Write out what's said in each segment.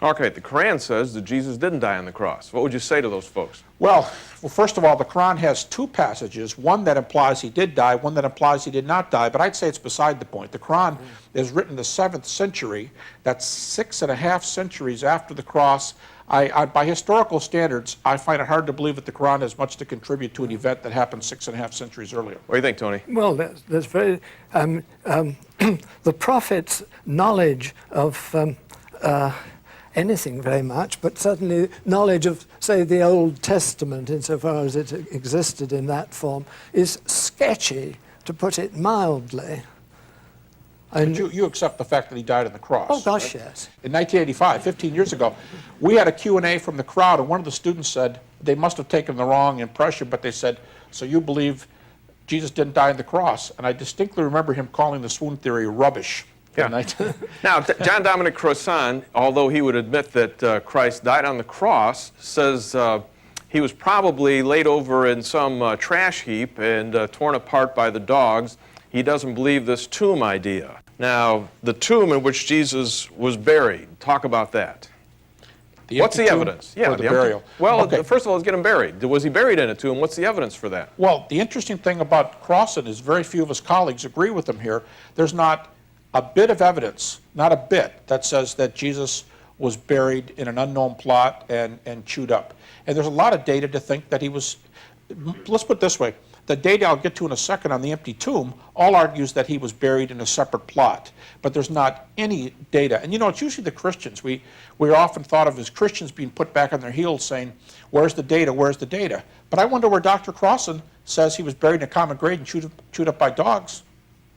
Okay, the Quran says that Jesus didn't die on the cross. What would you say to those folks? Well, first of all, the Quran has two passages, one that implies he did die, one that implies he did not die, but I'd say it's beside the point. The Quran is written in the 7th century. That's 6.5 centuries after the cross. By historical standards, I find it hard to believe that the Quran has much to contribute to an event that happened 6.5 centuries earlier. What do you think, Tony? Well, there's very... the Prophet's knowledge of anything very much, but certainly knowledge of, say, the Old Testament, insofar as it existed in that form, is sketchy, to put it mildly. And you accept the fact that he died on the cross. Oh, gosh, right? yes. In 1985, 15 years ago, we had a Q&A from the crowd, and one of the students said, they must have taken the wrong impression, but they said, so you believe Jesus didn't die on the cross? And I distinctly remember him calling the swoon theory rubbish. Yeah. Now, John Dominic Crossan, although he would admit that Christ died on the cross, says he was probably laid over in some trash heap and torn apart by the dogs. He doesn't believe this tomb idea. Now, the tomb in which Jesus was buried, talk about that. What's the evidence? Yeah, the burial. Well, okay. First of all, let's get him buried. Was he buried in a tomb? What's the evidence for that? Well, the interesting thing about Crossan is very few of his colleagues agree with him here. There's not a bit of evidence, not a bit, that says that Jesus was buried in an unknown plot and chewed up. And there's a lot of data to think that he was, let's put it this way, the data I'll get to in a second on the empty tomb all argues that he was buried in a separate plot, but there's not any data. And you know, it's usually the Christians. We're often thought of as Christians being put back on their heels saying, where's the data, where's the data? But I wonder where Dr. Crossan says he was buried in a common grave and chewed up by dogs.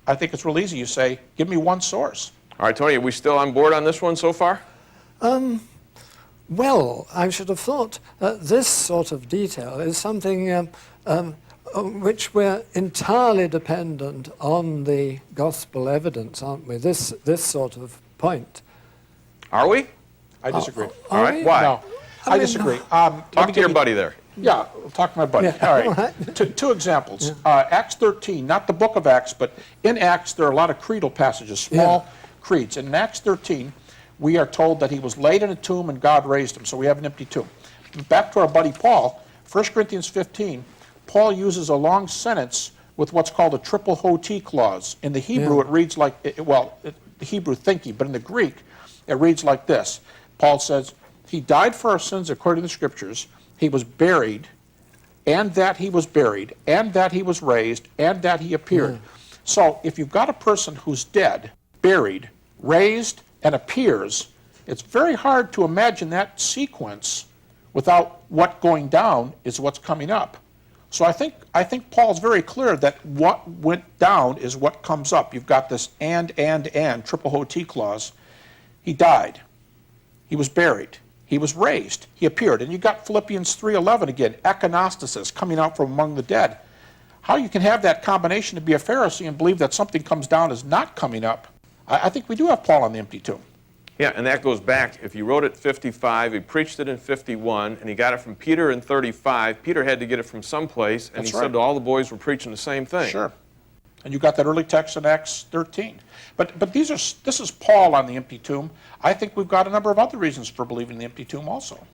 I think it's real easy. You say, give me one source. All right, Tony, are we still on board on this one so far? Well, I should have thought this sort of detail is something which we're entirely dependent on the gospel evidence, aren't we? This sort of point. Are we? I disagree. All right, why? No, I disagree. Talk to your buddy there. Yeah, I'll talk to my buddy. Yeah. All right. Two examples. Yeah. Acts 13, not the book of Acts, but in Acts there are a lot of creedal passages, small creeds. And in Acts 13, we are told that he was laid in a tomb and God raised him, so we have an empty tomb. Back to our buddy Paul, 1 Corinthians 15, Paul uses a long sentence with what's called a triple hoti clause. In the Hebrew, it reads like, the Hebrew thinking, but in the Greek, it reads like this. Paul says, he died for our sins according to the Scriptures, he was buried, and that he was buried, and that he was raised, and that he appeared. So if you've got a person who's dead, buried, raised, and appears, it's very hard to imagine that sequence without what going down is what's coming up. So I think Paul's very clear that what went down is what comes up. You've got this and, triple hoti clause. He died. He was buried. He was raised. He appeared. And you got Philippians 3:11 again, ekanastasis, coming out from among the dead. How you can have that combination to be a Pharisee and believe that something comes down is not coming up, I think we do have Paul on the empty tomb. Yeah, and that goes back, if he wrote it 55, he preached it in 51, and he got it from Peter in 35. Peter had to get it from someplace, and he said all the boys were preaching the same thing. Sure. And you got that early text in Acts 13. But this is Paul on the empty tomb. I think we've got a number of other reasons for believing in the empty tomb also.